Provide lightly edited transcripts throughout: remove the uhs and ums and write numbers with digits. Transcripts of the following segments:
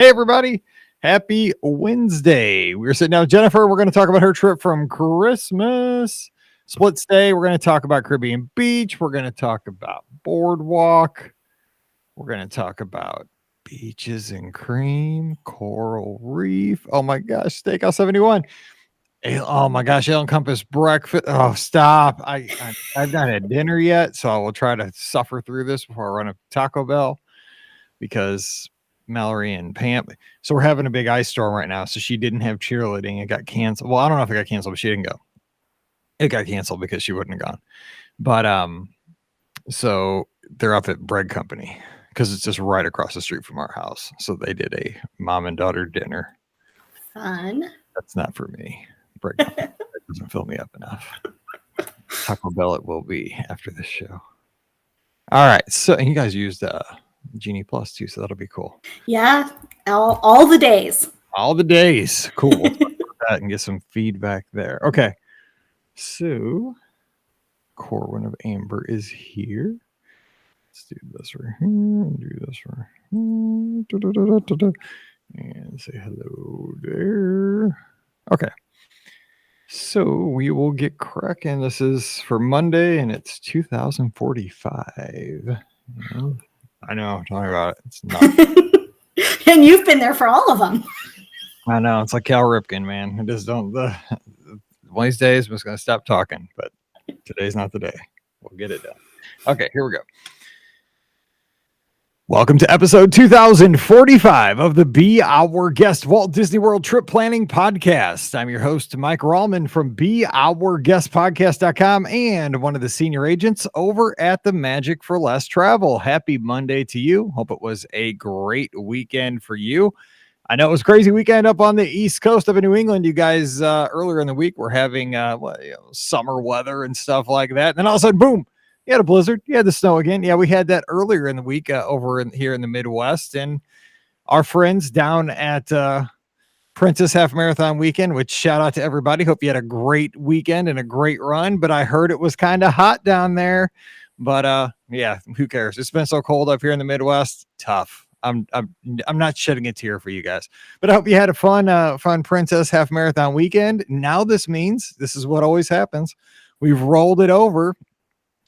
Hey, everybody. Happy Wednesday. We're sitting down with Jennifer. We're going to talk about her trip from Christmas. Split stay. We're going to talk about Caribbean Beach. We're going to talk about Boardwalk. We're going to talk about beaches and cream, Coral Reef. Oh, my gosh. Steakhouse 71. Oh, my gosh. Ale Encompass breakfast. Oh, stop. I've not had dinner yet, so I will try to suffer through this before I run a Taco Bell because Mallory and Pam. So we're having a big ice storm right now. So she didn't have cheerleading. It got canceled. Well, I don't know if it got canceled, but she didn't go. It got canceled because she wouldn't have gone. But so they're up at Bread Company because it's just right across the street from our house. So they did a mom and daughter dinner. Fun. That's not for me. Bread Company that doesn't fill me up enough. Taco Bell it will be after this show. All right. So and you guys used Genie Plus too, so that'll be cool. Yeah, all the days. All the days. Cool. We'll talk about that and get some feedback there. Okay. So Corwyn of Amber is here. Let's do this right here. Do this right here. And say hello there. Okay. So we will get cracking. This is for Monday and it's 2045. I know. Tell me about it. It's not. And you've been there for all of them. I know. It's like Cal Ripken, man. I just don't. One of these days, I'm just going to stop talking. But today's not the day. We'll get it done. Okay, here we go. Welcome to episode 2045 of the Be Our Guest Walt Disney World Trip Planning Podcast. I'm your host, Mike Rallman from BeOurGuestPodcast.com and one of the senior agents over at the Magic for Less Travel. Happy Monday to you. Hope it was a great weekend for you. I know it was a crazy weekend up on the East Coast of New England. You guys earlier in the week were having summer weather and stuff like that. And then all of a sudden, boom. You had a blizzard. You had the snow again. Yeah, we had that earlier in the week here in the Midwest. And our friends down at Princess Half Marathon Weekend, which shout out to everybody. Hope you had a great weekend and a great run. But I heard it was kind of hot down there. But yeah, who cares? It's been so cold up here in the Midwest. Tough. I'm not shedding a tear for you guys. But I hope you had a fun Princess Half Marathon Weekend. Now this means this is what always happens. We've rolled it over.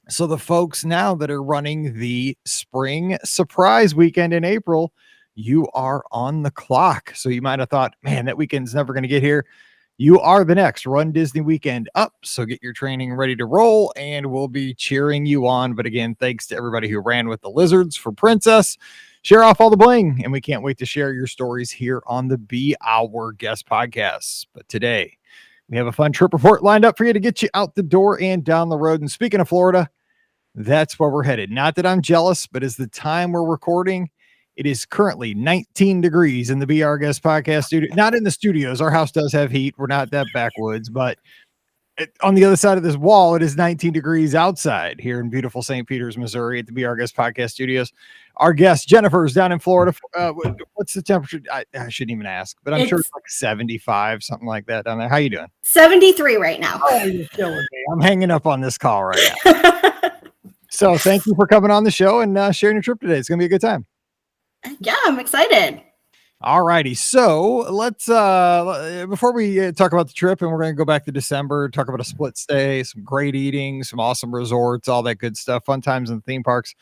So the folks now that are running the spring surprise weekend in April, you are on the clock. So you might have thought, man, that weekend's never going to get here. You are the next Run Disney weekend up. So get your training ready to roll and we'll be cheering you on. But again, thanks to everybody who ran with the Lizards for Princess. Share off all the bling. And we can't wait to share your stories here on the Be Our Guest podcast. But today we have a fun trip report lined up for you to get you out the door and down the road. And speaking of Florida, that's where we're headed. Not that I'm jealous, but as the time we're recording, it is currently 19 degrees in the Be Our Guest podcast studio. Not in the studios. Our house does have heat. We're not that backwoods, but on the other side of this wall, it is 19 degrees outside here in beautiful St. Peters, Missouri at the Be Our Guest podcast studios. Our guest, Jennifer, is down in Florida. What's the temperature? I shouldn't even ask, but I'm sure it's like 75, something like that down there. How you doing? 73 right now. Oh, you're killing me. I'm hanging up on this call right now. So thank you for coming on the show and sharing your trip today. It's going to be a good time. Yeah, I'm excited. All righty. So let's, before we talk about the trip, and we're going to go back to December, talk about a split stay, some great eating, some awesome resorts, all that good stuff, fun times in the theme parks.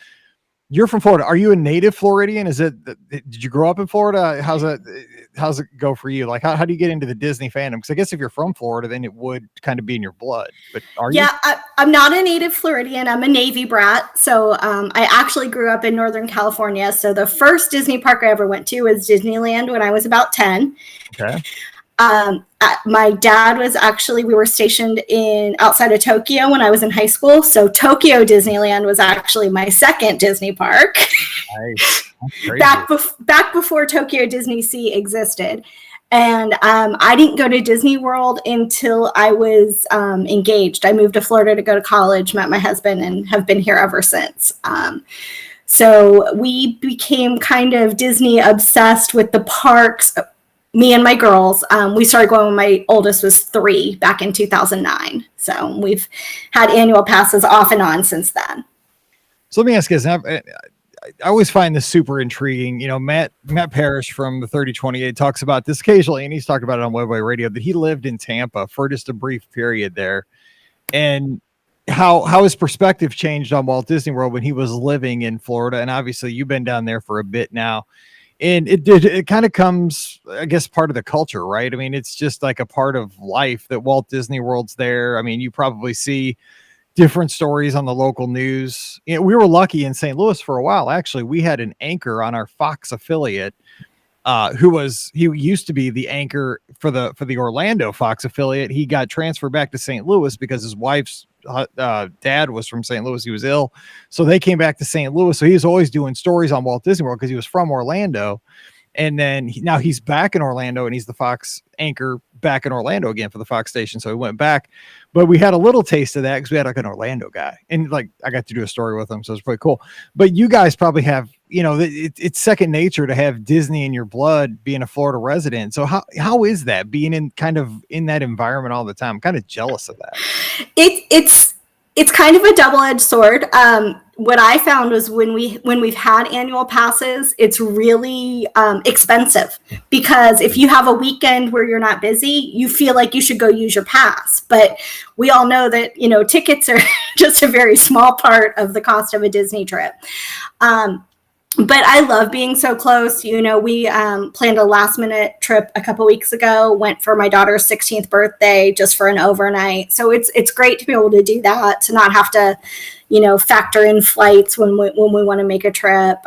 You're from Florida. Are you a native Floridian? Did you grow up in Florida? How's it go for you? Like, how do you get into the Disney fandom? Because I guess if you're from Florida, then it would kind of be in your blood. But are you? Yeah, I'm not a native Floridian. I'm a Navy brat. So I actually grew up in Northern California. So the first Disney park I ever went to was Disneyland when I was about 10. Okay. My dad was we were stationed outside of Tokyo when I was in high school. So Tokyo Disneyland was actually my second Disney park. Nice. back before Tokyo Disney Sea existed. And I didn't go to Disney World until I was engaged. I moved to Florida to go to college, met my husband, and have been here ever since. So we became kind of Disney obsessed with the parks. Me and my girls, we started going when my oldest was 3 back in 2009. So we've had annual passes off and on since then. So let me ask you this. I always find this super intriguing. Matt Parrish from the 3028 talks about this occasionally, and he's talked about it on Webway Radio, that he lived in Tampa for just a brief period there, and how his perspective changed on Walt Disney World when he was living in Florida. And obviously you've been down there for a bit now, and it kind of comes, I guess, part of the culture, right? I mean, it's just like a part of life that Walt Disney World's there. I mean, you probably see different stories on the local news. We were lucky in St. Louis for a while. Actually, we had an anchor on our Fox affiliate he used to be the anchor for the Orlando Fox affiliate. He got transferred back to St. Louis because his wife's dad was from St. Louis. He was ill. So they came back to St. Louis. So he was always doing stories on Walt Disney World because he was from Orlando. And then now he's back in Orlando, and he's the Fox anchor back in Orlando again for the Fox station. So he went back, but we had a little taste of that because we had like an Orlando guy, and like I got to do a story with him. So it's pretty cool. But you guys probably have, it's second nature to have Disney in your blood, being a Florida resident. So how is that, being in that environment all the time? I'm kind of jealous of that. It's kind of a double-edged sword. What I found was when we've had annual passes, it's really expensive, because if you have a weekend where you're not busy, you feel like you should go use your pass. But we all know that, tickets are just a very small part of the cost of a Disney trip. But I love being so close. We planned a last minute trip a couple weeks ago, went for my daughter's 16th birthday just for an overnight. So it's great to be able to do that, to not have to, factor in flights when we want to make a trip.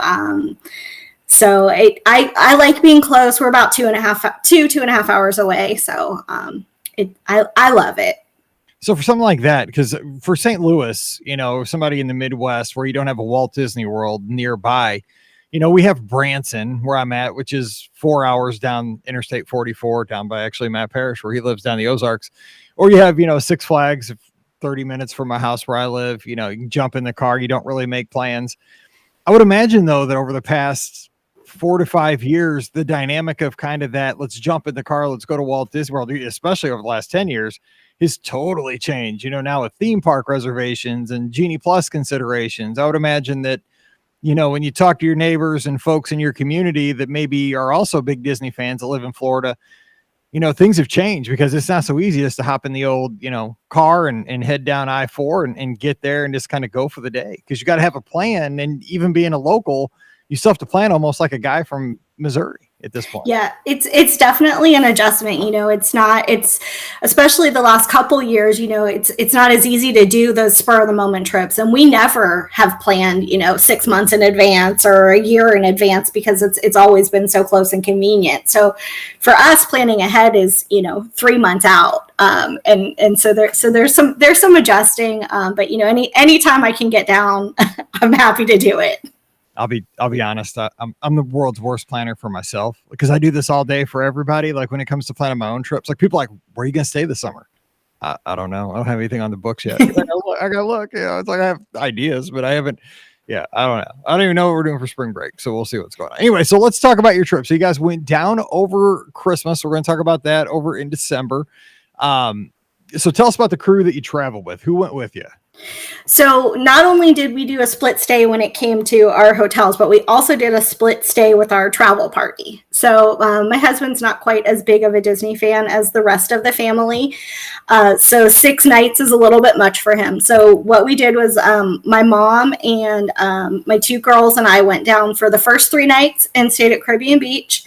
So I like being close. We're about 2.5 hours away. So I love it. So for something like that, because for St. Louis, somebody in the Midwest where you don't have a Walt Disney World nearby, we have Branson, where I'm at, which is 4 hours down Interstate 44, down by actually Matt Parrish, where he lives down the Ozarks. Or you have, Six Flags, 30 minutes from my house where I live. You can jump in the car. You don't really make plans. I would imagine, though, that over the past 4 to 5 years, the dynamic of kind of that, let's jump in the car, let's go to Walt Disney World, especially over the last 10 years, has totally changed. Now with theme park reservations and Genie Plus considerations, I would imagine that, when you talk to your neighbors and folks in your community that maybe are also big Disney fans that live in Florida, things have changed, because it's not so easy just to hop in the old, car and head down I-4 and get there and just kind of go for the day. Because you got to have a plan. And even being a local, you still have to plan almost like a guy from Missouri at this point. Yeah, it's definitely an adjustment. It's especially the last couple years, it's not as easy to do those spur of the moment trips. And we never have planned, 6 months in advance or a year in advance, because it's always been so close and convenient. So for us, planning ahead is, 3 months out. And so there's some adjusting, but anytime I can get down, I'm happy to do it. I'll be honest. I'm the world's worst planner for myself, because I do this all day for everybody. Like when it comes to planning my own trips, like people are like, where are you going to stay this summer? I don't know. I don't have anything on the books yet. I gotta look. It's like I have ideas, but I haven't. Yeah, I don't know. I don't even know what we're doing for spring break. So we'll see what's going on. Anyway, so let's talk about your trip. So you guys went down over Christmas. We're going to talk about that over in December. So tell us about the crew that you traveled with. Who went with you? So not only did we do a split stay when it came to our hotels, but we also did a split stay with our travel party. So my husband's not quite as big of a Disney fan as the rest of the family. So 6 nights is a little bit much for him. So what we did was my mom and my 2 girls and I went down for the first 3 nights and stayed at Caribbean Beach.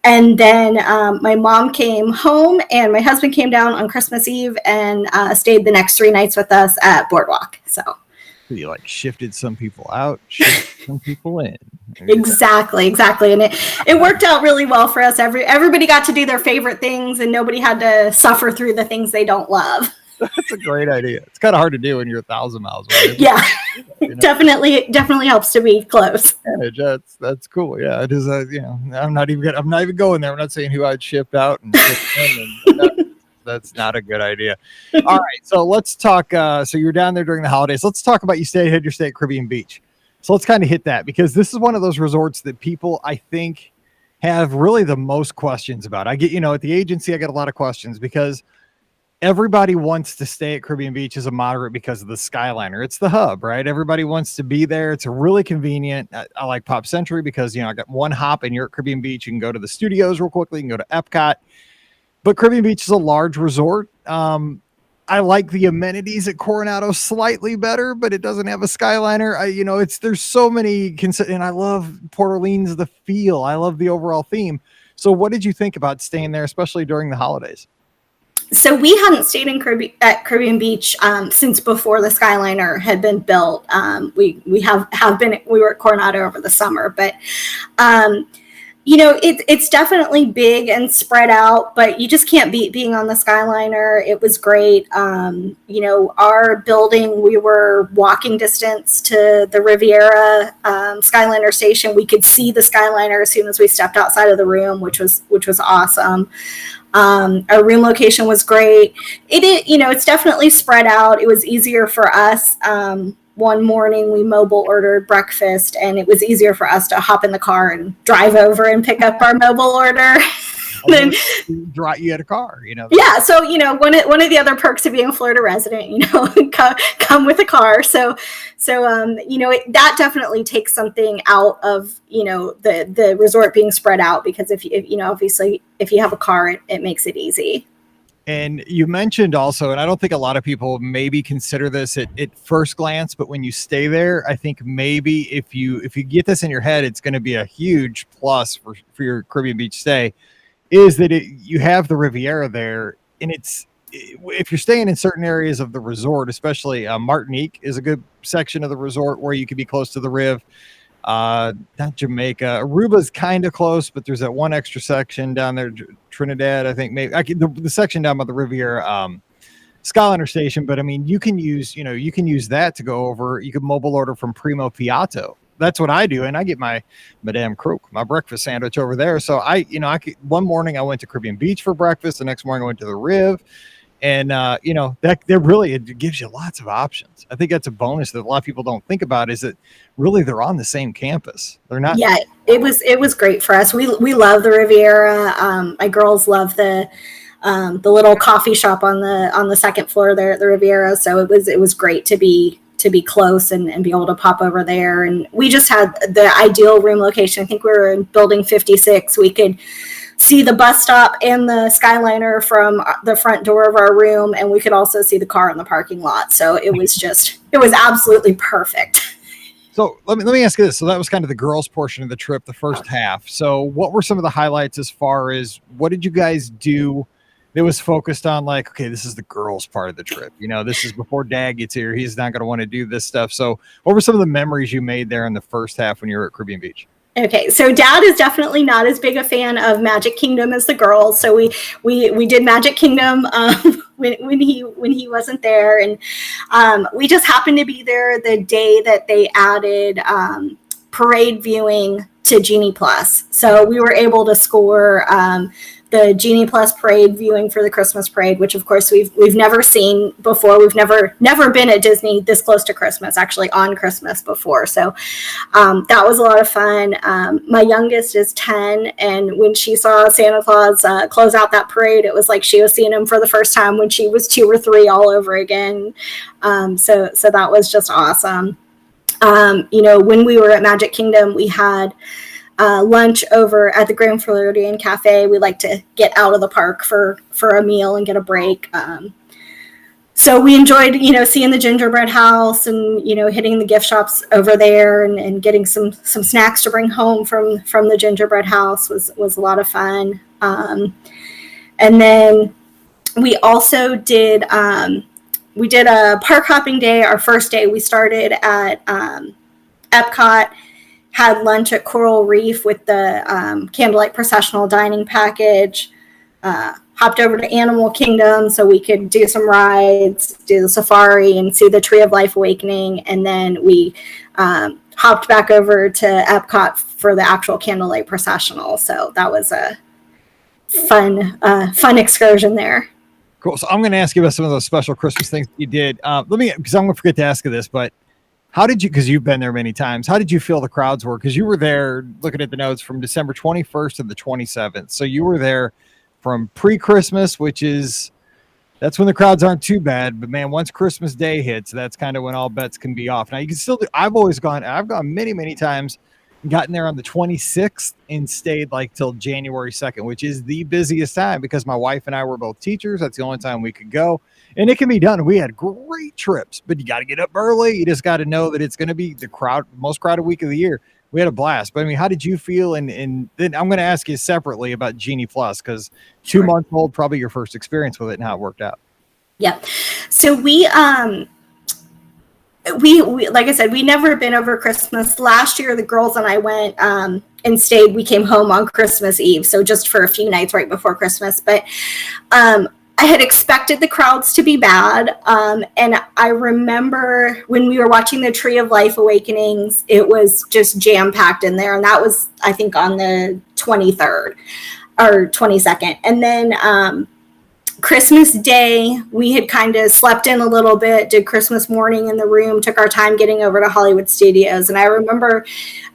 And then my mom came home and my husband came down on Christmas Eve and stayed the next 3 nights with us at Boardwalk. So you like shifted some people out, shifted some people in. Exactly. And it worked out really well for us. Everybody got to do their favorite things and nobody had to suffer through the things they don't love. That's a great idea. It's kind of hard to do when you're 1,000 miles away. Yeah, definitely helps to be close. Yeah, that's cool. Yeah, it is. I'm not even going there. I'm not saying who I'd shipped out and that's not a good idea. All right, so let's talk. So you're down there during the holidays. Let's talk about you had your stay at Caribbean Beach. So let's kind of hit that, because this is one of those resorts that people, I think, have really the most questions about. I get, at the agency, I get a lot of questions because everybody wants to stay at Caribbean Beach as a moderate because of the Skyliner. It's the hub, right? Everybody wants to be there. It's a really convenient. I like Pop Century because, I got one hop and you're at Caribbean Beach. You can go to the studios real quickly. You can go to Epcot. But Caribbean Beach is a large resort. I like the amenities at Coronado slightly better, but it doesn't have a Skyliner. There's so many, and I love Port Orleans, the feel. I love the overall theme. So what did you think about staying there, especially during the holidays? So we hadn't stayed at Caribbean Beach since before the Skyliner had been built. We were at Coronado over the summer, but it's definitely big and spread out, but you just can't beat being on the Skyliner. It was great. Our building, we were walking distance to the Riviera Skyliner station. We could see the Skyliner as soon as we stepped outside of the room, which was awesome. Our room location was great. It's definitely spread out. It was easier for us. One morning we mobile ordered breakfast, and it was easier for us to hop in the car and drive over and pick up our mobile order. Then you had a car, Yeah. So, one of the other perks of being a Florida resident, come with a car. So, that definitely takes something out of, the resort being spread out, because obviously if you have a car, it makes it easy. And you mentioned also, and I don't think a lot of people maybe consider this at first glance, but when you stay there, I think maybe if you get this in your head, it's going to be a huge plus for your Caribbean Beach stay, is that you have the Riviera there. And if you're staying in certain areas of the resort, especially Martinique is a good section of the resort where you could be close to the Riv. Not Jamaica. Aruba's kind of close, but there's that one extra section down there, Trinidad, I think. Maybe the section down by the Riviera Skyliner station. But I mean, you can use that to go over. You can mobile order from Primo Fiato. That's what I do, and I get my Madame Croque, my breakfast sandwich over there. So one morning I went to Caribbean Beach for breakfast. The next morning I went to the Riv. And, it gives you lots of options. I think that's a bonus that a lot of people don't think about, is that really they're on the same campus. They're not. Yeah, it was great for us. We love the Riviera. My girls love the little coffee shop on the second floor there at the Riviera. So it was great to be close and be able to pop over there. And we just had the ideal room location. I think we were in building 56. We could see the bus stop and the Skyliner from the front door of our room, and we could also see the car in the parking lot. So it was absolutely perfect. So let me ask you this. So that was kind of the girls' portion of the trip, the first half. So what were some of the highlights as far as what did you guys do that was focused on, like, okay, this is the girls' part of the trip. This is before Dad gets here. He's not going to want to do this stuff. So what were some of the memories you made there in the first half when you were at Caribbean Beach? Okay, so Dad is definitely not as big a fan of Magic Kingdom as the girls. So we did Magic Kingdom when he wasn't there, and we just happened to be there the day that they added parade viewing to Genie Plus. So we were able to score the Genie Plus parade viewing for the Christmas parade, which of course we've never seen before. We've never been at Disney this close to Christmas, actually on Christmas before. So that was a lot of fun. My youngest is 10, and when she saw Santa Claus close out that parade, it was like she was seeing him for the first time when she was 2 or 3 all over again. So that was just awesome. When we were at Magic Kingdom, we had lunch over at the Grand Floridian Cafe. We like to get out of the park for a meal and get a break. So we enjoyed, seeing the gingerbread house and, hitting the gift shops over there and getting some snacks to bring home from the gingerbread house was a lot of fun. And then we also did a park hopping day. Our first day, we started at Epcot, had lunch at Coral Reef with the candlelight processional dining package, hopped over to Animal Kingdom so we could do some rides, do the safari, and see the Tree of Life Awakening. And then we hopped back over to Epcot for the actual candlelight processional. So that was a fun excursion there. Cool. So I'm going to ask you about some of those special Christmas things you did. Because I'm going to forget to ask you this, but how did you, because you've been there many times, how did you feel the crowds were? Because you were there, looking at the notes, from December 21st to the 27th. So you were there from pre-Christmas, which is That's when the crowds aren't too bad. But man, once Christmas Day hits, that's kind of when all bets can be off. Now you can still do, I've gone many, many times, gotten there on the 26th and stayed like till January 2nd, which is the busiest time because my wife and I were both teachers. That's the only time we could go. And it can be done. We had great trips, but you got to get up early. You just got to know that it's going to be the most crowded week of the year. We had a blast. But I mean, how did you feel? And then I'm going to ask you separately about Genie Plus, because 2 months old, probably your first experience with it and how it worked out. Yeah. So we like I said, we never been over Christmas. Last year, the girls and I went and stayed. We came home on Christmas Eve, so just for a few nights right before Christmas. But I had expected the crowds to be bad. And I remember when we were watching the Tree of Life Awakenings, it was just jam-packed in there. And that was, I think, on the 23rd or 22nd. And then Christmas Day, we had kind of slept in a little bit, did Christmas morning in the room, took our time getting over to Hollywood Studios. And I remember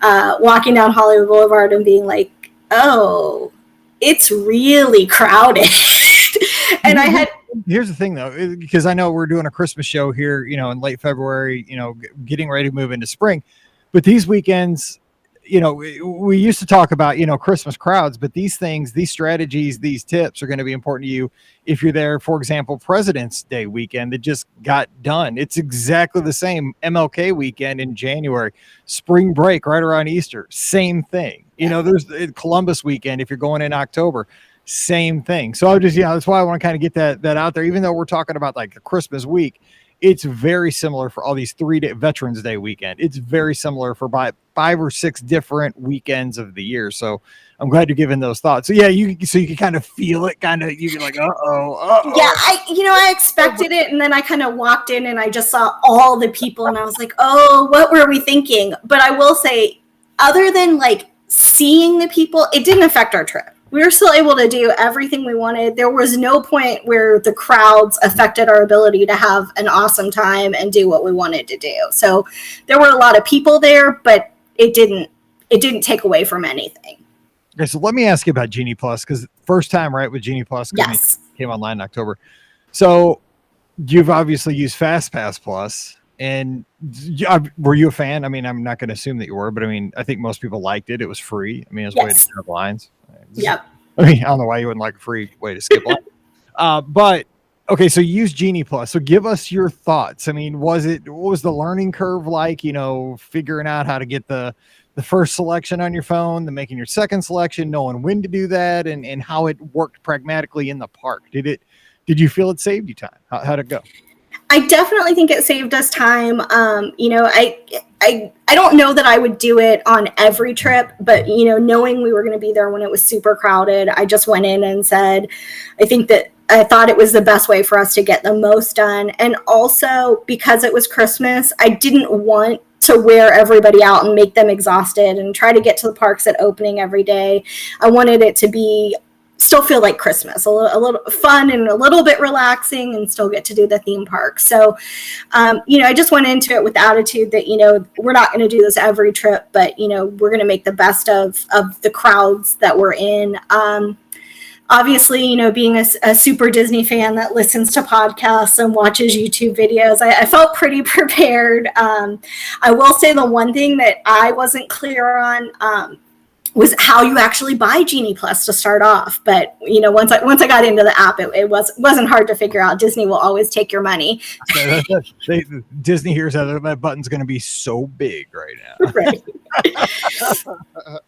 walking down Hollywood Boulevard and being like, oh, it's really crowded. And I had... Here's the thing, though, because I know we're doing a Christmas show here, in late February, getting ready to move into spring. But these weekends, we used to talk about, Christmas crowds, but these things, these strategies, these tips are going to be important to you if you're there, for example, President's Day weekend that just got done. It's exactly the same. MLK weekend in January, spring break right around Easter, same thing. There's Columbus weekend if you're going in October. Same thing. So I just, that's why I want to kind of get that out there. Even though we're talking about like a Christmas week, it's very similar for all these 3 day Veterans Day weekend. It's very similar for 5 or 6 different weekends of the year. So I'm glad you're giving those thoughts. So yeah, you can kind of feel it. You're like, uh-oh. Yeah, I expected it, and then I kind of walked in and I just saw all the people, and I was like, oh, what were we thinking? But I will say, other than like seeing the people, it didn't affect our trip. We were still able to do everything we wanted. There was no point where the crowds affected our ability to have an awesome time and do what we wanted to do. So there were a lot of people there, but it didn't take away from anything. Okay, so let me ask you about Genie Plus, because first time, right, with Genie Plus, yes, it came online in October. So you've obviously used FastPass Plus, and were you a fan? I mean, I'm not going to assume that you were, but I mean, I think most people liked it. It was free. I mean, it's a way to skip lines. Yep. I mean, I don't know why you wouldn't like a free way to skip lines. But okay, so you use Genie Plus. So give us your thoughts. I mean, what was the learning curve like? Figuring out how to get the first selection on your phone, then making your second selection, knowing when to do that, and how it worked pragmatically in the park. Did you feel it saved you time? How'd it go? I definitely think it saved us time. I don't know that I would do it on every trip, but knowing we were going to be there when it was super crowded, I just went in and said, I thought it was the best way for us to get the most done. And also because it was Christmas, I didn't want to wear everybody out and make them exhausted and try to get to the parks at opening every day. I wanted it to still feel like Christmas, a little fun and a little bit relaxing, and still get to do the theme park. So, I just went into it with the attitude that, we're not going to do this every trip, but, we're going to make the best of the crowds that we're in. Obviously, being a super Disney fan that listens to podcasts and watches YouTube videos, I felt pretty prepared. I will say the one thing that I wasn't clear on, was how you actually buy Genie Plus to start off. But, once I got into the app, it wasn't hard to figure out. Disney will always take your money. Disney hears that button's going to be so big right now. Right.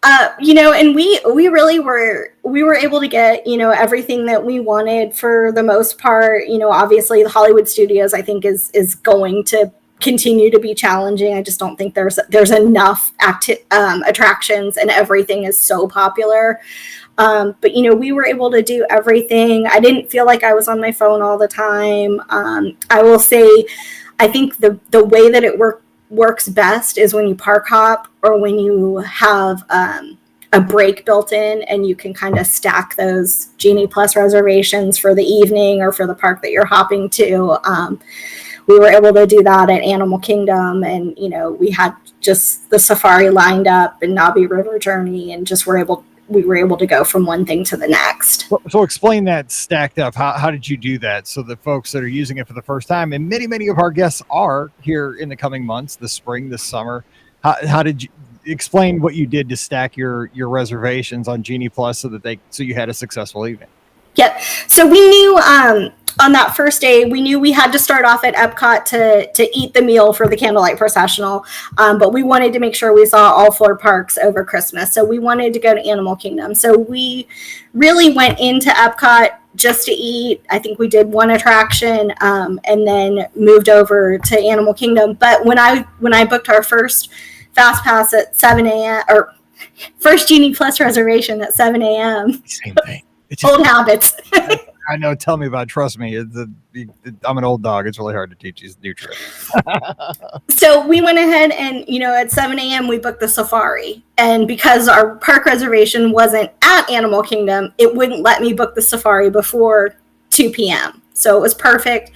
And we really were able to get, everything that we wanted for the most part. Obviously the Hollywood Studios, I think is going to continue to be challenging. I just don't think there's enough attractions, and everything is so popular. But we were able to do everything. I didn't feel like I was on my phone all the time. I will say, I think the way that it works best is when you park hop, or when you have a break built in, and you can kind of stack those Genie Plus reservations for the evening or for the park that you're hopping to. We were able to do that at Animal Kingdom, and we had just the safari lined up and Navi River Journey, and just were able we were able to go from one thing to the next. So explain that stacked up. How did you do that so the folks that are using it for the first time, and many of our guests are here in the coming months, this spring, this summer, how did you explain what you did to stack your reservations on Genie Plus so you had a successful evening? Yep. So we knew on that first day, we knew we had to start off at Epcot to eat the meal for the Candlelight Processional, but we wanted to make sure we saw all 4 parks over Christmas. So we wanted to go to Animal Kingdom. So we really went into Epcot just to eat. I think we did one attraction and then moved over to Animal Kingdom. But when I booked our first Fast Pass at 7 a.m. or first Genie Plus reservation at 7 a.m. Same thing. Old habits. I know. Tell me about it. Trust me. I'm an old dog. It's really hard to teach these new tricks. So we went ahead and, at 7 a.m. we booked the safari. And because our park reservation wasn't at Animal Kingdom, it wouldn't let me book the safari before 2 p.m. So it was perfect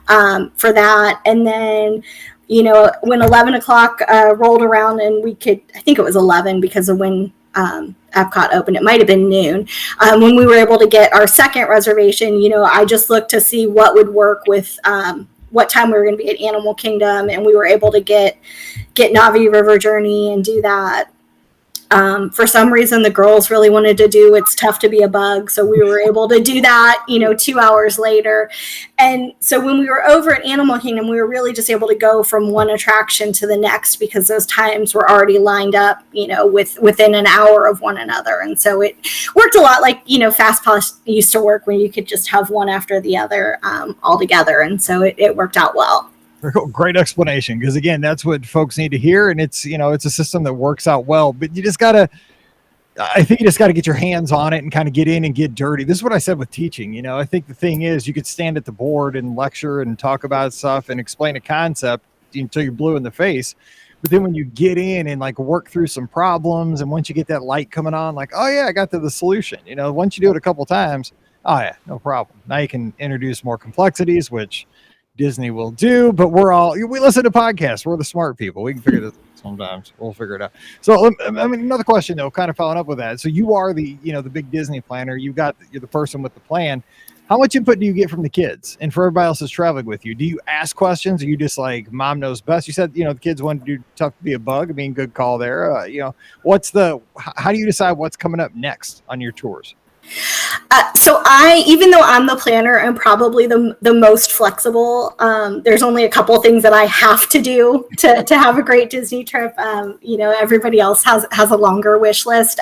for that. And then, when 11 o'clock rolled around and I think it was 11 because of when Epcot opened, it might have been noon. When we were able to get our second reservation, I just looked to see what would work with what time we were going to be at Animal Kingdom, and we were able to get Navi River Journey and do that. For some reason, the girls really wanted to do It's Tough to Be a Bug, so we were able to do that, 2 hours later. And so when we were over at Animal Kingdom, we were really just able to go from one attraction to the next because those times were already lined up, within an hour of one another. And so it worked a lot like, Fast Pass used to work, when you could just have one after the other all together. And so it worked out well. Great explanation, because again, that's what folks need to hear, and it's a system that works out well. But I think you just gotta get your hands on it and kind of get in and get dirty. This is what I said with teaching. I think the thing is, you could stand at the board and lecture and talk about stuff and explain a concept until you're blue in the face. But then when you get in and work through some problems, and once you get that light coming on, oh yeah, I got to the solution. Once you do it a couple times, oh yeah, no problem. Now you can introduce more complexities, which Disney will do, but we listen to podcasts. We're the smart people. We can figure this sometimes. We'll figure it out. So, another question though, kind of following up with that. So you are the big Disney planner. You're the person with the plan. How much input do you get from the kids and for everybody else that's traveling with you? Do you ask questions? Or you just mom knows best? You said, the kids want to do Tough to Be a Bug. I mean, good call there. How do you decide what's coming up next on your tours? So even though I'm the planner, I'm probably the most flexible. There's only a couple things that I have to do to have a great Disney trip. Everybody else has a longer wish list.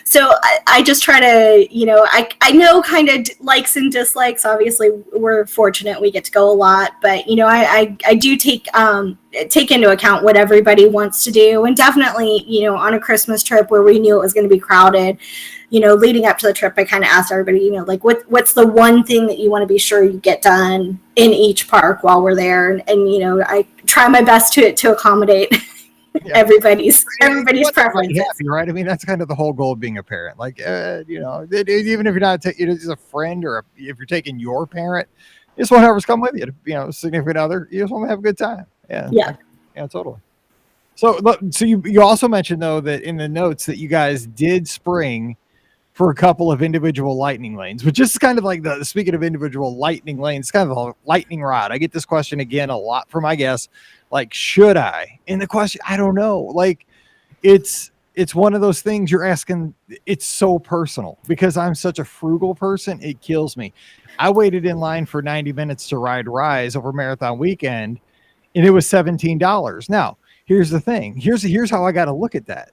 So I just try to, I know kind of likes and dislikes. Obviously, we're fortunate we get to go a lot, but I do take into account what everybody wants to do, and definitely, on a Christmas trip where we knew it was going to be crowded. Leading up to the trip, I kind of asked everybody, what's the one thing that you want to be sure you get done in each park while we're there? And I try my best to accommodate everybody's preferences. Happy, right? I mean, that's kind of the whole goal of being a parent. Even if you're not just a friend, or if you're taking your parent, you just want whoever's come with you, significant other, you just want to have a good time. Yeah, totally. So you also mentioned though that in the notes that you guys did spring for a couple of individual lightning lanes, which is kind of like speaking of individual lightning lanes, kind of a lightning rod. I get this question again a lot from my guests, should I? And the question, I don't know. It's one of those things you're asking. It's so personal because I'm such a frugal person. It kills me. I waited in line for 90 minutes to ride Rise over Marathon Weekend, and it was $17. Now, here's the thing. Here's how I got to look at that.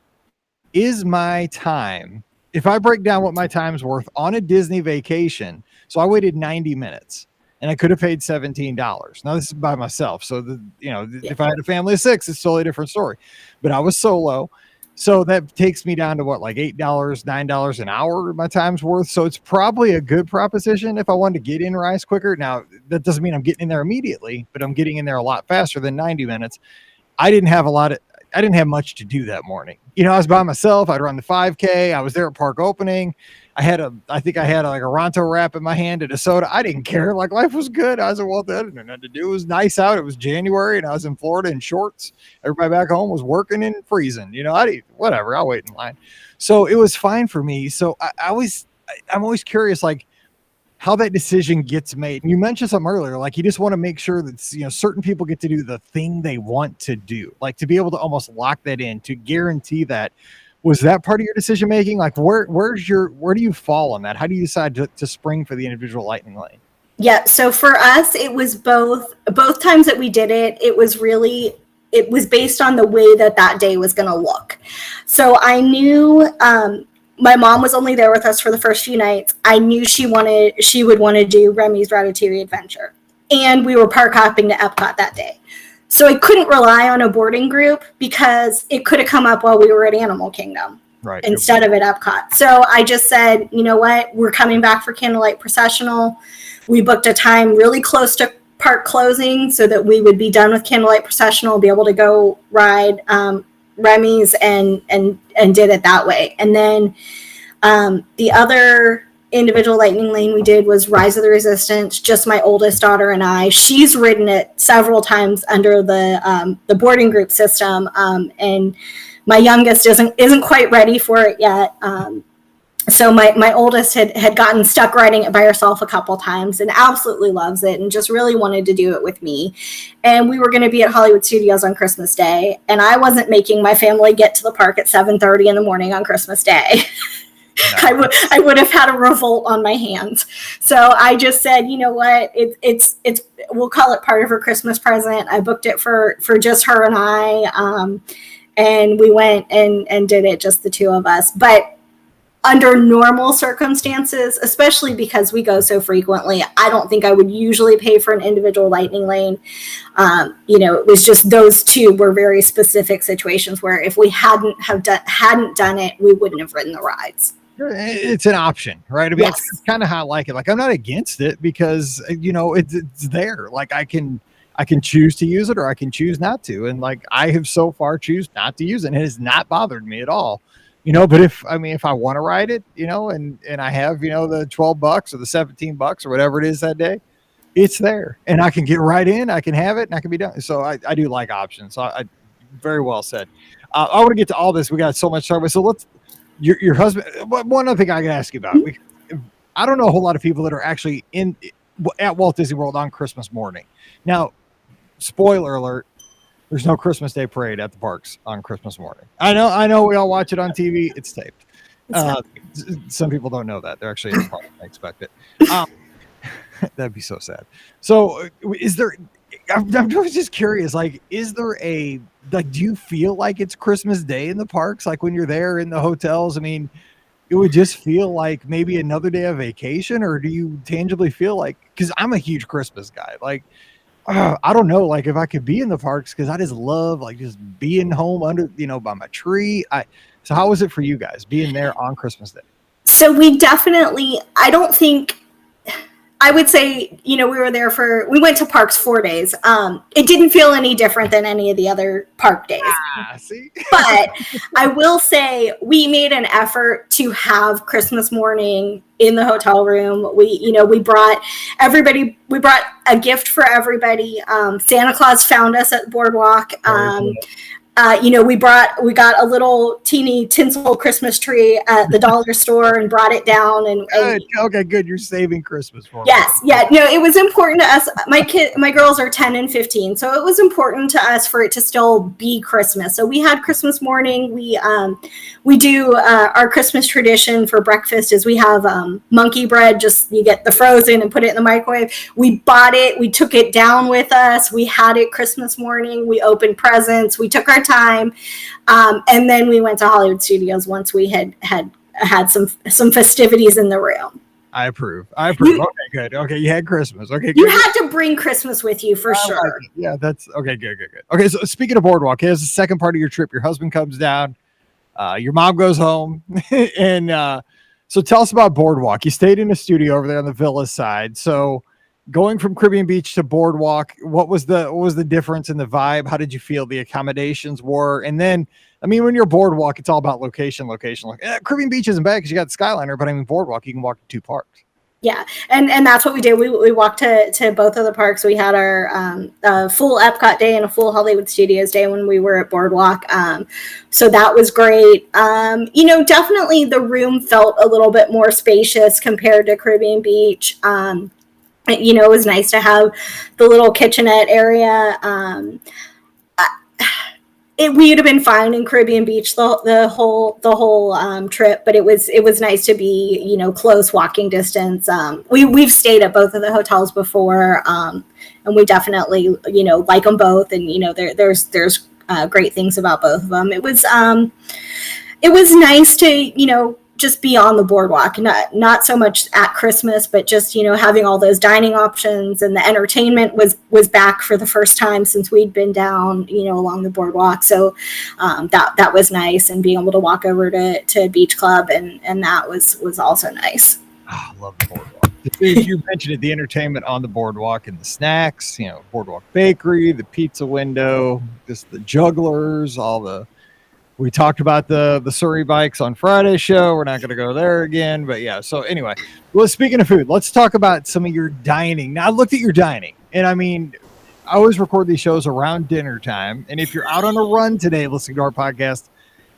Is my time, if I break down what my time's worth on a Disney vacation, so I waited 90 minutes and I could have paid $17. Now this is by myself. So if I had a family of 6, it's totally a different story, but I was solo. So that takes me down to $8, $9 an hour my time's worth. So it's probably a good proposition if I wanted to get in Rise quicker. Now that doesn't mean I'm getting in there immediately, but I'm getting in there a lot faster than 90 minutes. I didn't have a lot of, I didn't have much to do that morning. I was by myself. I'd run the 5K. I was there at park opening. I think I had like a Ronto wrap in my hand and a soda. I didn't care. Like, life was good. I was well, I didn't know nothing to do. It was nice out. It was January and I was in Florida in shorts. Everybody back home was working and freezing. Whatever. I'll wait in line. So it was fine for me. So I'm always curious, like, how that decision gets made. And you mentioned something earlier, like you just want to make sure that certain people get to do the thing they want to do, like to be able to almost lock that in, to guarantee that. Was that part of your decision making? Like, where do you fall on that? How do you decide to spring for the individual lightning lane? Yeah, so for us, it was both times that we did it. It was based on the way that day was going to look. So I knew my mom was only there with us for the first few nights. I knew she would want to do Remy's Ratatouille Adventure, and we were park hopping to Epcot that day. So I couldn't rely on a boarding group because it could have come up while we were at Animal Kingdom instead of at Epcot. So I just said, you know what? We're coming back for Candlelight Processional. We booked a time really close to park closing so that we would be done with Candlelight Processional, be able to go ride Remy's and did it that way. And then the other individual lightning lane we did was Rise of the Resistance, just my oldest daughter and I. She's ridden it several times under the boarding group system, and my youngest isn't quite ready for it yet. So my oldest had gotten stuck riding it by herself a couple times and absolutely loves it and just really wanted to do it with me. And we were going to be at Hollywood Studios on Christmas Day, and I wasn't making my family get to the park at 7:30 in the morning on Christmas Day. No. I would have had a revolt on my hands. So I just said, you know what, it's we'll call it part of her Christmas present. I booked it for just her and I, and we went and did it, just the two of us. But under normal circumstances, especially because we go so frequently, I don't think I would usually pay for an individual lightning lane. It was just those two were very specific situations where if we hadn't done it, we wouldn't have ridden the rides. It's an option, right? I mean, yes. It's kind of how I like it. Like, I'm not against it because, it's there. Like, I can choose to use it or I can choose not to. And like, I have so far choose not to use it, and it has not bothered me at all. But if I want to ride it, and I have, the $12 or the $17 or whatever it is that day, it's there and I can get right in, I can have it and I can be done. So I do like options. So I very well said. I want to get to all this. We got so much to talk about. So your husband, one other thing I can ask you about, I don't know a whole lot of people that are actually at Walt Disney World on Christmas morning. Now, spoiler alert, there's no Christmas Day parade at the parks on Christmas morning. I know we all watch it on TV. It's taped. Some people don't know that. They're actually in the park. I expect it. That'd be so sad. So is there, I'm just curious, like, is there do you feel like it's Christmas Day in the parks? Like when you're there in the hotels, I mean, it would just feel like maybe another day of vacation, or do you tangibly feel like, because I'm a huge Christmas guy, like, I don't know, like if I could be in the parks, because I just love like just being home under, by my tree. So how was it for you guys being there on Christmas Day? So we definitely, I would say, we went to parks 4 days. It didn't feel any different than any of the other park days. See? But I will say we made an effort to have Christmas morning in the hotel room. We brought a gift for everybody. Santa Claus found us at the boardwalk. We got a little teeny tinsel Christmas tree at the dollar store and brought it down. Okay, good. You're saving Christmas for me. Yes. Yeah. No, it was important to us. My girls are 10 and 15. So it was important to us for it to still be Christmas. So we had Christmas morning. We do our Christmas tradition for breakfast is we have monkey bread. Just you get the frozen and put it in the microwave. We bought it. We took it down with us. We had it Christmas morning. We opened presents. We took our time, and then we went to Hollywood Studios once we had some festivities in the room. I approve. Okay, good. Okay, you had Christmas. Okay, good. You had to bring Christmas with you for sure. Like yeah, that's okay. Good. Okay, so speaking of boardwalk, here's the second part of your trip. Your husband comes down, your mom goes home, and so tell us about boardwalk. You stayed in a studio over there on the Villa side. So going from Caribbean Beach to Boardwalk, what was the difference in the vibe? How did you feel the accommodations were? And then, I mean, when you're Boardwalk, it's all about location. Like, Caribbean Beach isn't bad because you got the Skyliner, but I mean, Boardwalk, you can walk to 2 parks. Yeah, and that's what we did. We walked to both of the parks. We had our full Epcot day and a full Hollywood Studios day when we were at Boardwalk. So that was great. Definitely the room felt a little bit more spacious compared to Caribbean Beach. It was nice to have the little kitchenette area. We would have been fine in Caribbean Beach the whole trip, but it was nice to be close walking distance. We've stayed at both of the hotels before, and we definitely like them both, and there's great things about both of them. It was nice to just be on the boardwalk, not so much at Christmas, but just having all those dining options, and the entertainment was back for the first time since we'd been down along the boardwalk. So that was nice, and being able to walk over to Beach Club and that was also nice. Oh, I love the boardwalk. You mentioned it, the entertainment on the boardwalk and the snacks, Boardwalk Bakery, the pizza window, just the jugglers, we talked about the Surrey bikes on Friday's show. We're not going to go there again, but yeah. So anyway, well, speaking of food, let's talk about some of your dining. Now I looked at your dining, and I mean, I always record these shows around dinner time. And if you're out on a run today, listening to our podcast,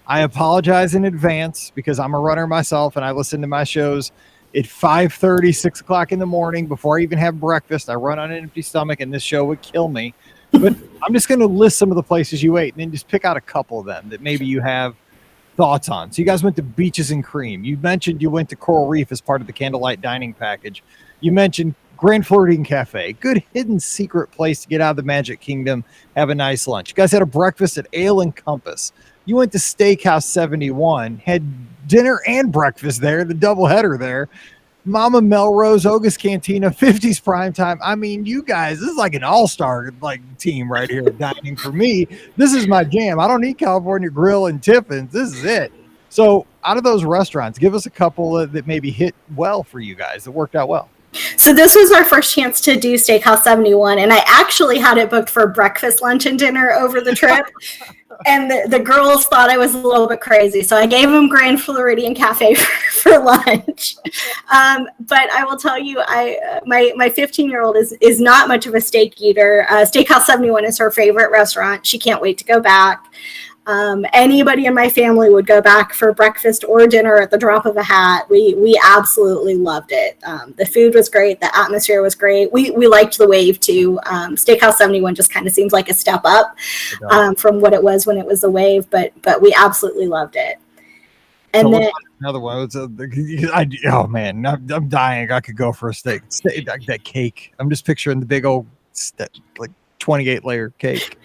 I apologize in advance because I'm a runner myself, and I listen to my shows at 5:30, 6 o'clock in the morning before I even have breakfast. I run on an empty stomach, and this show would kill me. But I'm just going to list some of the places you ate and then just pick out a couple of them that maybe you have thoughts on. So you guys went to Beaches and Cream. You mentioned you went to Coral Reef as part of the candlelight dining package. You mentioned Grand Floridian Cafe, good hidden secret place to get out of the Magic Kingdom, have a nice lunch. You guys had a breakfast at Ale and Compass. You went to Steakhouse 71, had dinner and breakfast there, the doubleheader there. Mama Melrose, Oga's Cantina, 50s Primetime. I mean, you guys, this is like an all-star team right here dining for me. This is my jam. I don't need California Grill and Tiffin's. This is it. So out of those restaurants, give us a couple that maybe hit well for you guys, that worked out well. So this was our first chance to do Steakhouse 71, and I actually had it booked for breakfast, lunch, and dinner over the trip. And the girls thought I was a little bit crazy, so I gave them Grand Floridian Cafe for lunch. But I will tell you, my 15-year-old is not much of a steak eater. Steakhouse 71 is her favorite restaurant. She can't wait to go back. Anybody in my family would go back for breakfast or dinner at the drop of a hat. We absolutely loved it. The food was great. The atmosphere was great. We liked the wave too. Steakhouse 71 just kind of seems like a step up from what it was when it was the wave, but we absolutely loved it. And so then another one. Oh man, I'm dying. I could go for a steak. That cake. I'm just picturing the big old 28 layer cake.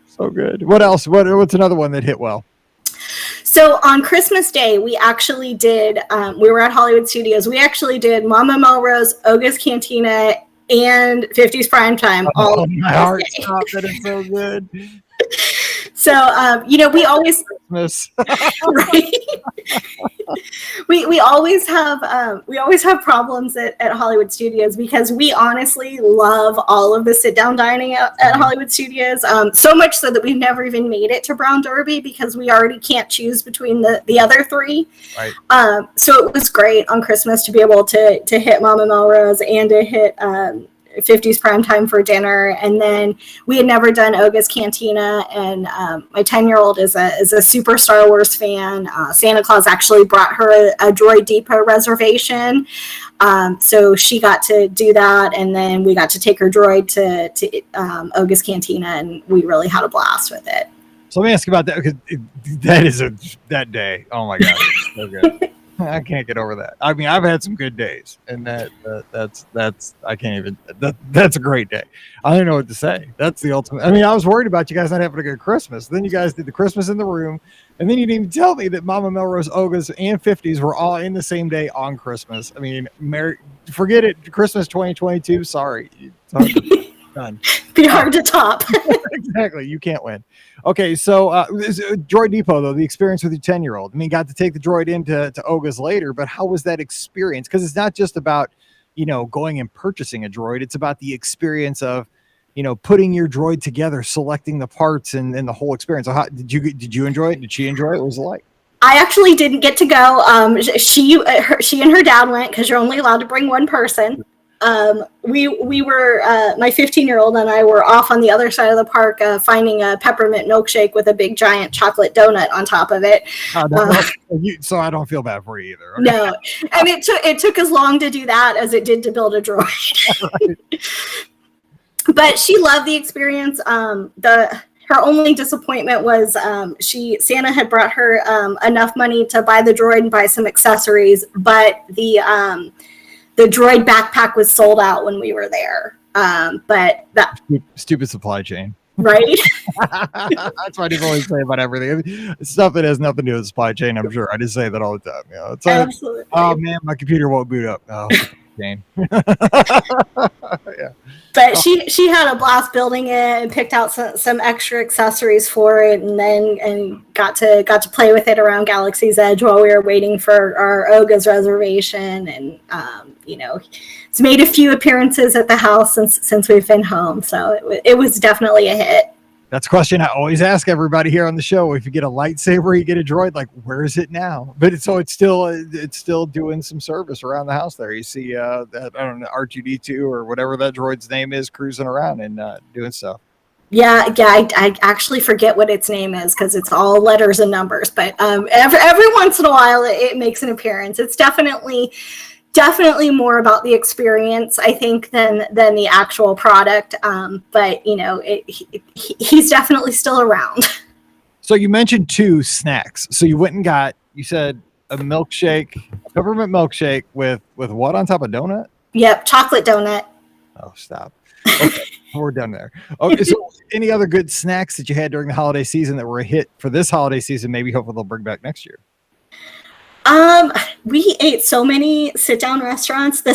So good. What else? What's another one that hit well? So on Christmas Day, we actually did, we were at Hollywood Studios. We actually did Mama Melrose, Oga's Cantina, and 50s Primetime. Oh, my heart stopped. That is so good. So, we always, right? we always have problems at Hollywood Studios because we honestly love all of the sit down dining at Hollywood Studios. So much so that we've never even made it to Brown Derby because we already can't choose between the other three. Right. So it was great on Christmas to be able to hit Mama Melrose and to hit 50s Primetime for dinner. And then we had never done Oga's Cantina, and my 10-year-old is a super Star Wars fan. Santa Claus actually brought her a Droid Depot reservation, so she got to do that, and then we got to take her droid to Oga's Cantina, and we really had a blast with it. So let me ask you about that, because that day, oh my god, it's so good. I can't get over that. I mean, I've had some good days, and that's I can't even. That's a great day. I don't know what to say. That's the ultimate. I mean, I was worried about you guys not having a good Christmas. Then you guys did the Christmas in the Room, and then you didn't even tell me that Mama Melrose, Oga's, and 50s were all in the same day on Christmas. I mean, forget it. Christmas 2022. Sorry. Done. Be hard to top. Exactly. You can't win. Okay, so Droid Depot, though, the experience with your 10-year-old. I mean, got to take the droid into Oga's later, but how was that experience? Because it's not just about, going and purchasing a droid. It's about the experience of, putting your droid together, selecting the parts and the whole experience. So did you enjoy it? Did she enjoy it? What was it like? I actually didn't get to go. She and her dad went, because you're only allowed to bring one person. We were my 15-year-old and I were off on the other side of the park finding a peppermint milkshake with a big giant chocolate donut on top of it. So I don't feel bad for you either. Okay. No, and it took as long to do that as it did to build a droid. Right. But she loved the experience. Her only disappointment was Santa had brought her enough money to buy the droid and buy some accessories, but the droid backpack was sold out when we were there. But that stupid supply chain, right? That's what I always say about everything. Stuff that has nothing to do with supply chain. I'm sure I just say that all the time. It's like, absolutely. Oh man, my computer won't boot up. Oh, chain. Yeah. But she had a blast building it and picked out some extra accessories for it, and got to play with it around Galaxy's Edge while we were waiting for our Oga's reservation, and it's made a few appearances at the house since we've been home, so it was definitely a hit. That's a question I always ask everybody here on the show. If you get a lightsaber, you get a droid, like, where is it now? But it's still doing some service around the house there. You see that, I don't know, R2-D2 or whatever that droid's name is, cruising around and doing stuff. Yeah, I actually forget what its name is because it's all letters and numbers. But every once in a while, it makes an appearance. It's definitely more about the experience, I think, than the actual product. But he's definitely still around. So you mentioned 2 snacks. So you went and got, you said, a milkshake, a peppermint milkshake with what on top of donut? Yep, chocolate donut. Oh, stop. Okay, we're done there. Okay, so any other good snacks that you had during the holiday season that were a hit for this holiday season? Maybe hopefully they'll bring back next year. We ate so many sit-down restaurants. The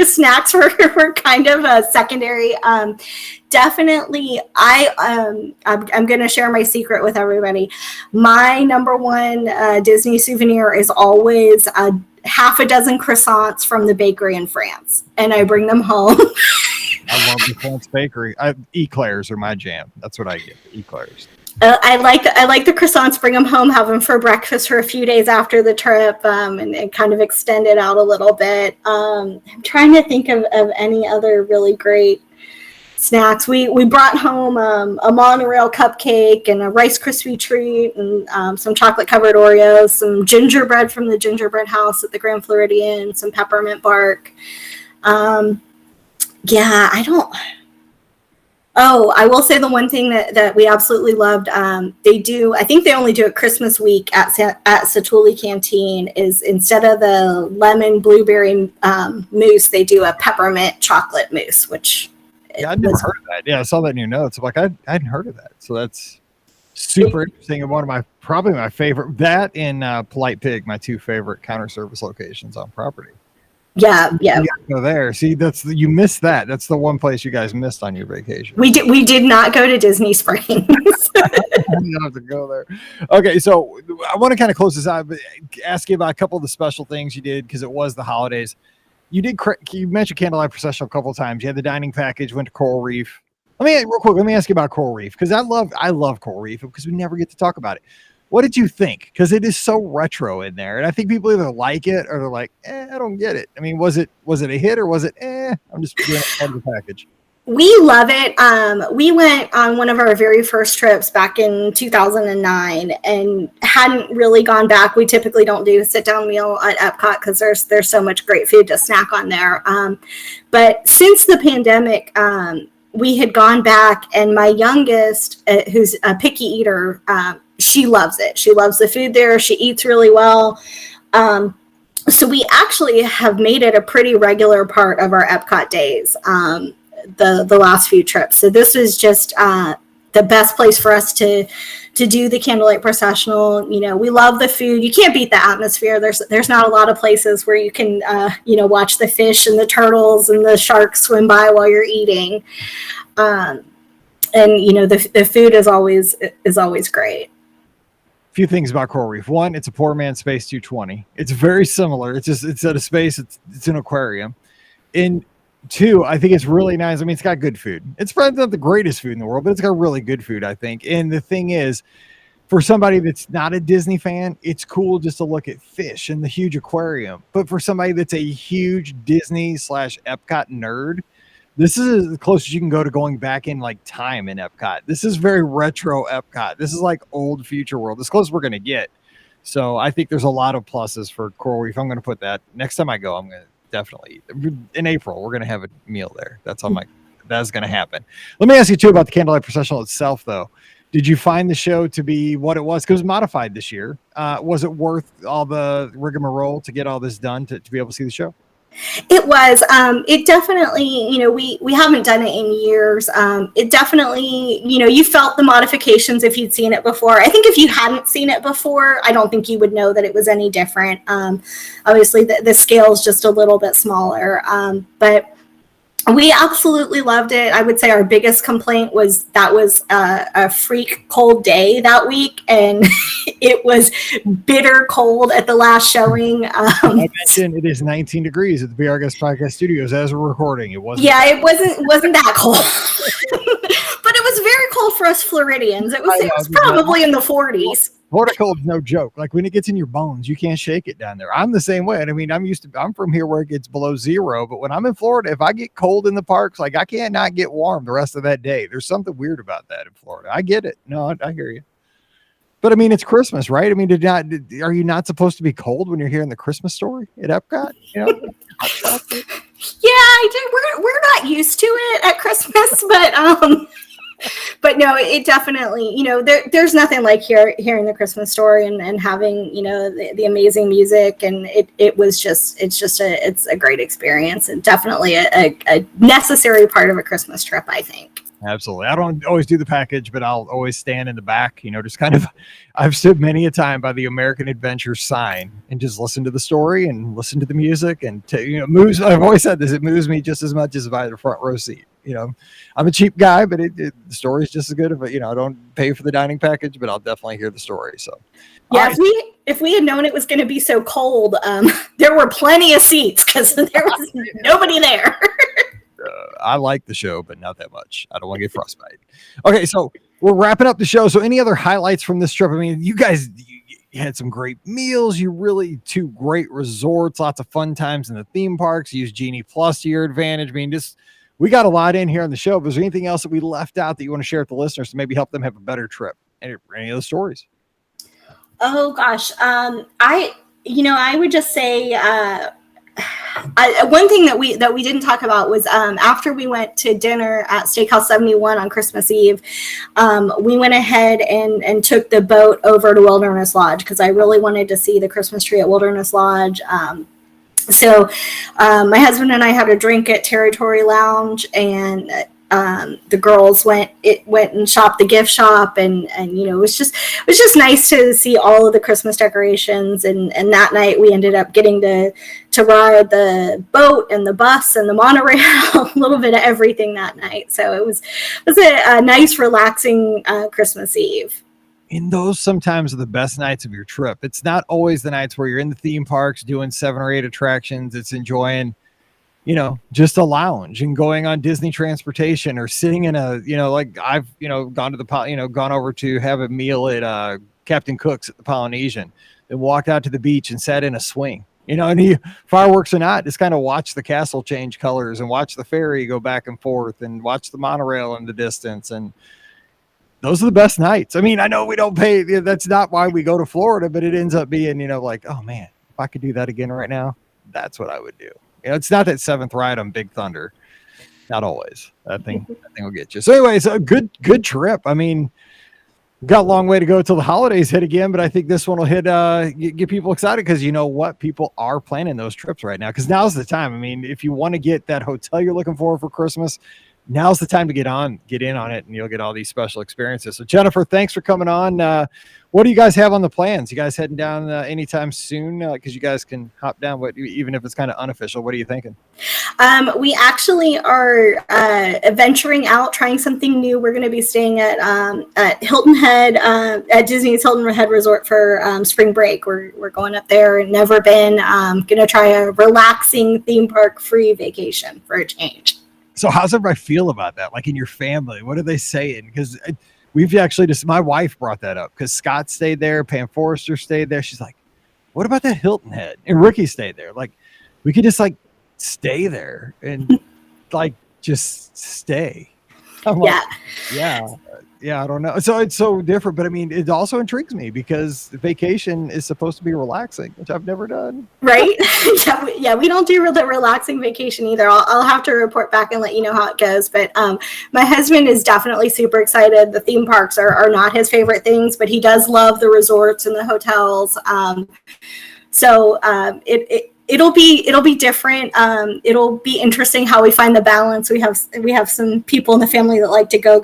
snacks were kind of a secondary. Definitely, I'm going to share my secret with everybody. My number one Disney souvenir is always half a dozen croissants from the bakery in France, and I bring them home. I love the France bakery. Eclairs are my jam. That's what I get. Eclairs. I like the croissants. Bring them home, have them for breakfast for a few days after the trip, and kind of extend it out a little bit. I'm trying to think of any other really great snacks. We brought home a monorail cupcake and a Rice Krispie treat and some chocolate covered Oreos, some gingerbread from the gingerbread house at the Grand Floridian, some peppermint bark. I will say the one thing that we absolutely loved, I think they only do it Christmas week at Satuli Canteen, is instead of the lemon blueberry mousse, they do a peppermint chocolate mousse, which... Yeah, I'd never heard of that. Yeah, I saw that in your notes. I'm like, I hadn't heard of that. So that's super interesting. And one of probably my favorite, that and Polite Pig, my 2 favorite counter service locations on property. Yeah. You gotta go there. See, you missed that. That's the one place you guys missed on your vacation. We did not go to Disney Springs. You don't have to go there. Okay, so I want to kind of close this out, but ask you about a couple of the special things you did because it was the holidays. You mentioned Candlelight Procession a couple of times. You had the dining package, went to Coral Reef. Let me ask you about Coral Reef, because I love Coral Reef because we never get to talk about it. What did you think? Because it is so retro in there, and I think people either like it or they're like, I don't get it. I mean, was it a hit or was it, I'm just doing it part of the package? We love it. We went on one of our very first trips back in 2009 and hadn't really gone back. We typically don't do a sit-down meal at Epcot because there's so much great food to snack on there. But since the pandemic, we had gone back, and my youngest, who's a picky eater, she loves it. She loves the food there. She eats really well. So we actually have made it a pretty regular part of our Epcot days. The last few trips. So this was just the best place for us to do the candlelight processional. We love the food. You can't beat the atmosphere. There's not a lot of places where you can watch the fish and the turtles and the sharks swim by while you're eating. And the food is always great. Few things about Coral Reef. One, it's a poor man's Space 220. It's very similar. It's at a space. It's an aquarium. And two, I think it's really nice. I mean, it's got good food. It's probably not the greatest food in the world, but it's got really good food, I think. And the thing is, for somebody that's not a Disney fan, it's cool just to look at fish and the huge aquarium. But for somebody that's a huge Disney / Epcot nerd, this is as close as you can go to going back in like time in Epcot. This is very retro Epcot. This is like old Future World. As close as we're going to get. So I think there's a lot of pluses for Coral Reef. I'm going to put that next time I go. I'm going to definitely eat. In April. We're going to have a meal there. That's going to happen. Let me ask you too about the Candlelight Processional itself, though. Did you find the show to be what it was? Because it was modified this year. Was it worth all the rigmarole to get all this done to be able to see the show? It was. It definitely, we haven't done it in years. It definitely, you felt the modifications if you'd seen it before. I think if you hadn't seen it before, I don't think you would know that it was any different. Obviously, the scale is just a little bit smaller. But we absolutely loved it. I would say our biggest complaint was that was a freak cold day that week, and it was bitter cold at the last showing. I mentioned it is 19 degrees at the BR Guest Podcast Studios as we're recording. It wasn't. Yeah, it wasn't that cold, but it was very cold for us Floridians. It was probably in the 40s. Florida cold is no joke. Like when it gets in your bones, you can't shake it down there. I'm the same way. And I mean, I'm from here where it gets below zero, but when I'm in Florida, if I get cold in the parks, like I can't not get warm the rest of that day. There's something weird about that in Florida. I get it. No, I hear you. But I mean, it's Christmas, right? I mean, are you not supposed to be cold when you're hearing the Christmas story at Epcot? Yeah, I do. We're not used to it at Christmas, but no, it definitely, there's nothing like hearing the Christmas story and having, the amazing music. And it's a great experience and definitely a necessary part of a Christmas trip, I think. Absolutely. I don't always do the package, but I'll always stand in the back, just kind of, I've stood many a time by the American Adventure sign and just listen to the story and listen to the music and, moves. I've always said this, it moves me just as much as if I had a front row seat. I'm a cheap guy, but the story is just as good. I don't pay for the dining package, but I'll definitely hear the story. So, yeah, if we had known it was going to be so cold, there were plenty of seats because there was nobody there. I like the show, but not that much. I don't want to get frostbite. Okay, so we're wrapping up the show. So, any other highlights from this trip? I mean, you guys you had some great meals. Two great resorts, lots of fun times in the theme parks. Use Genie Plus to your advantage. I mean, we got a lot in here on the show. But is there anything else that we left out that you want to share with the listeners to maybe help them have a better trip? Any other stories? Oh gosh, I would just say one thing that we didn't talk about was after we went to dinner at Steakhouse 71 on Christmas Eve, we went ahead and took the boat over to Wilderness Lodge because I really wanted to see the Christmas tree at Wilderness Lodge. So my husband and I had a drink at Territory Lounge, and the girls went and shopped the gift shop, and it was just nice to see all of the Christmas decorations. And that night we ended up getting to ride the boat and the bus and the monorail, a little bit of everything that night. So it was a nice, relaxing Christmas Eve. And those sometimes are the best nights of your trip. It's not always the nights where you're in the theme parks doing 7 or 8 attractions. It's enjoying, just a lounge and going on Disney transportation or sitting in a, like I've, gone over to have a meal at Captain Cook's at the Polynesian and walked out to the beach and sat in a swing, and fireworks or not, just kind of watch the castle change colors and watch the ferry go back and forth and watch the monorail in the distance. And those are the best nights. I mean, I know we don't pay. That's not why we go to Florida, but it ends up being, like, oh man, if I could do that again right now, that's what I would do. It's not that 7th ride on Big Thunder. Not always. That thing will get you. So anyways, a good trip. I mean, got a long way to go till the holidays hit again, but I think this one will hit, get people excited because you know what? People are planning those trips right now because now's the time. I mean, if you want to get that hotel you're looking for Christmas, now's the time to get in on it, and you'll get all these special experiences. So Jennifer, thanks for coming on. What do you guys have on the plans? You guys heading down anytime soon? Because you guys can hop down, even if it's kind of unofficial. What are you thinking? We actually are venturing out, trying something new. We're going to be staying at Hilton Head, at Disney's Hilton Head Resort for spring break. We're going up there and never been. Going to try a relaxing theme park free vacation for a change. So how's everybody feel about that? Like in your family, what are they saying? Because we've actually my wife brought that up because Scott stayed there, Pam Forrester stayed there. She's like, what about that Hilton Head? And Ricky stayed there. Like, we could just like stay there and like just stay. I'm like, yeah, I don't know. So it's so different, but I mean, it also intrigues me because vacation is supposed to be relaxing, which I've never done. Right? We don't do the relaxing vacation either. I'll have to report back and let you know how it goes. But my husband is definitely super excited. The theme parks are not his favorite things, but he does love the resorts and the hotels. It'll be different. It'll be interesting how we find the balance. We have some people in the family that like to go,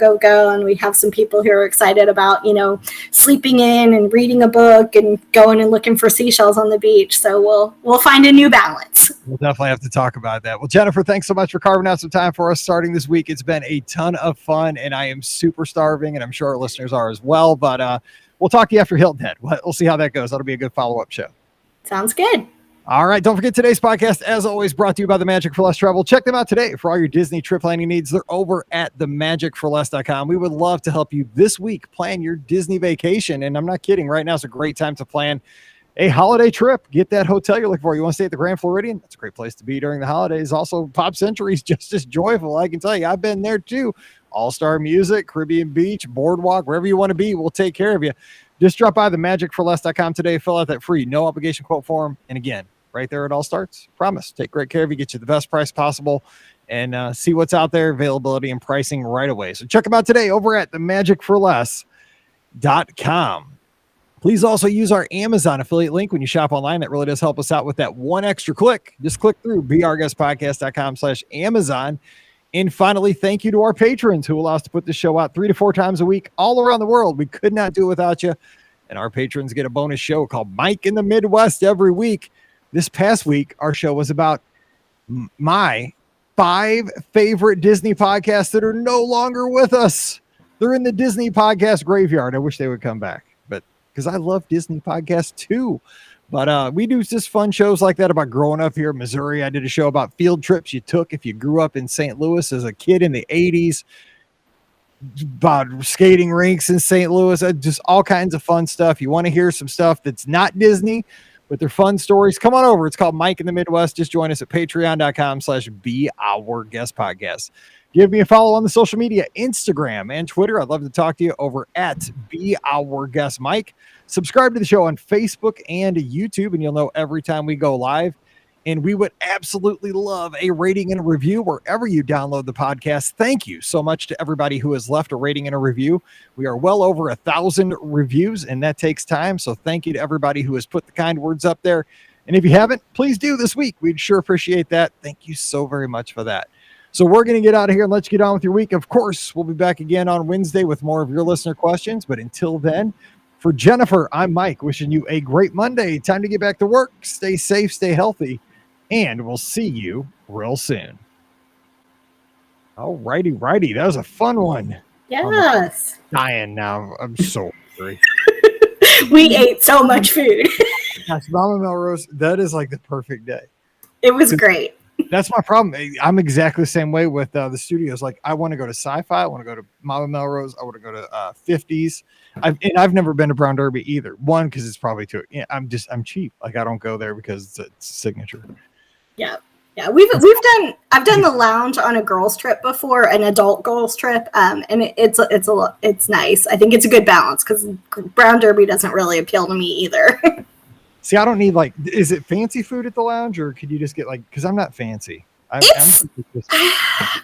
and we have some people who are excited about, sleeping in and reading a book and going and looking for seashells on the beach. So we'll find a new balance. We'll definitely have to talk about that. Well, Jennifer, thanks so much for carving out some time for us starting this week. It's been a ton of fun, and I am super starving, and I'm sure our listeners are as well. But we'll talk to you after Hilton Head. We'll see how that goes. That'll be a good follow-up show. Sounds good. All right. Don't forget today's podcast, as always, brought to you by The Magic for Less Travel. Check them out today for all your Disney trip planning needs. They're over at themagicforless.com. We would love to help you this week plan your Disney vacation. And I'm not kidding. Right now is a great time to plan a holiday trip. Get that hotel you're looking for. You want to stay at the Grand Floridian? That's a great place to be during the holidays. Also, Pop Century is just as joyful. I can tell you, I've been there too. All-star music, Caribbean Beach, Boardwalk, wherever you want to be, we'll take care of you. Just drop by themagicforless.com today. Fill out that free no obligation quote form. And again, right there it all starts. Promise. Take great care of you. Get you the best price possible and see what's out there. Availability and pricing right away. So check them out today over at themagicforless.com. Please also use our Amazon affiliate link when you shop online. That really does help us out with that one extra click. Just click through beourguestpodcast.com/Amazon. And finally, thank you to our patrons who allow us to put the show out 3 to 4 times a week all around the world. We could not do it without you. And our patrons get a bonus show called Mike in the Midwest every week. This past week, our show was about my 5 favorite Disney podcasts that are no longer with us. They're in the Disney podcast graveyard. I wish they would come back, but because I love Disney podcasts too. But we do just fun shows like that about growing up here in Missouri. I did a show about field trips you took if you grew up in St. Louis as a kid in the 80s, about skating rinks in St. Louis, just all kinds of fun stuff. You want to hear some stuff that's not Disney, but they're fun stories, come on over. It's called Mike in the Midwest. Just join us at patreon.com/beourguestpodcast. Give me a follow on the social media, Instagram and Twitter. I'd love to talk to you over at beourguestmike. Subscribe to the show on Facebook and YouTube, and you'll know every time we go live. And we would absolutely love a rating and a review wherever you download the podcast. Thank you so much to everybody who has left a rating and a review. We are well over 1,000 reviews, and that takes time. So thank you to everybody who has put the kind words up there. And if you haven't, please do this week. We'd sure appreciate that. Thank you so very much for that. So we're going to get out of here and let you get on with your week. Of course, we'll be back again on Wednesday with more of your listener questions. But until then, for Jennifer, I'm Mike, wishing you a great Monday. Time to get back to work. Stay safe, stay healthy. And we'll see you real soon. All righty. That was a fun one. Yes. I'm dying now. I'm so hungry. We ate so much food. Gosh, Mama Melrose, that is like the perfect day. It was great. That's my problem. I'm exactly the same way with the studios. Like, I want to go to Sci-Fi. I want to go to Mama Melrose. I want to go to 50s. I've never been to Brown Derby either. One, because it's probably too. Yeah, I'm cheap. Like, I don't go there because it's signature. Yeah. I've done the lounge on a girls trip before, an adult girls trip, and it's nice. I think it's a good balance because Brown Derby doesn't really appeal to me either. See, I don't need is it fancy food at the lounge, or could you just get because I'm not fancy. I think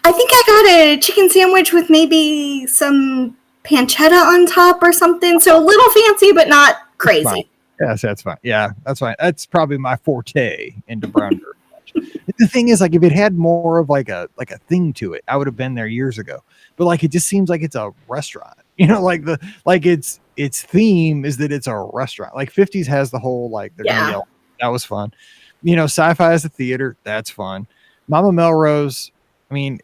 I got a chicken sandwich with maybe some pancetta on top or something. So a little fancy, but not crazy. Yes, that's fine. Yeah, that's fine. That's probably my forte into Brown Derby. the thing is, like, if it had more of like a thing to it, I would have been there years ago. But like, it just seems like it's a restaurant, its theme is that it's a restaurant. Like 50s has the whole, like, they're gonna yell. That was fun. Sci-fi is a theater. That's fun. Mama Melrose. I mean,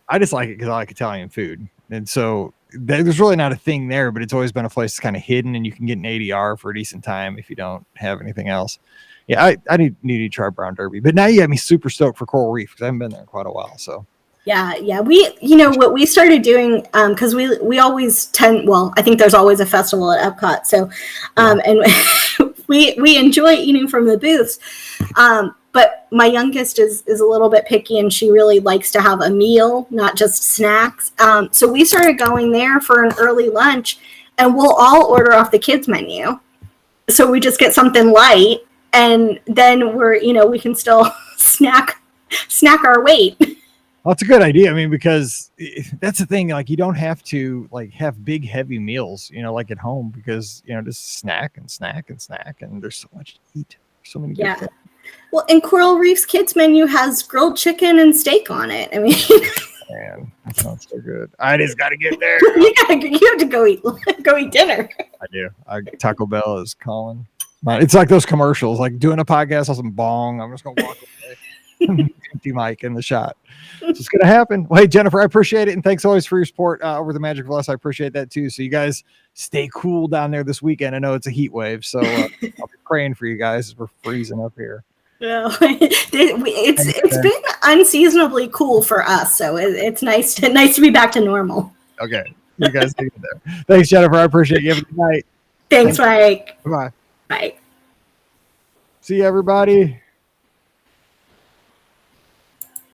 I just like it because I like Italian food. And so there's really not a thing there, but it's always been a place that's kind of hidden, and you can get an ADR for a decent time if you don't have anything else. Yeah, I need to try Brown Derby. But now you got me super stoked for Coral Reef because I haven't been there in quite a while. So yeah. We, what we started doing, because we always I think there's always a festival at Epcot. So, and we enjoy eating from the booths. But my youngest is a little bit picky, and she really likes to have a meal, not just snacks. So we started going there for an early lunch, and we'll all order off the kids menu. So we just get something light, and then we can still snack our weight. Well, that's a good idea. I mean, because that's the thing. Like, you don't have to like have big, heavy meals, like at home, because just snack and snack and snack, and there's so much to eat. So many good things. Well, and Coral Reef's kids menu has grilled chicken and steak on it. I mean, man, that sounds so good. I just got to get there. You have to go eat dinner. I do. Taco Bell is calling. It's like those commercials, like doing a podcast on some bong. I'm just gonna walk away. Empty mic in the shot. It's just gonna happen. Well, hey, Jennifer, I appreciate it, and thanks always for your support over the Magic of Us. I appreciate that too. So you guys stay cool down there this weekend. I know it's a heat wave, so I'll be praying for you guys as we're freezing up here. Well, it's been unseasonably cool for us, so it's nice to be back to normal. Okay, you guys take it there. Thanks, Jennifer. I appreciate you. Have a good night. Thanks, Mike. Bye. Bye. See you, everybody.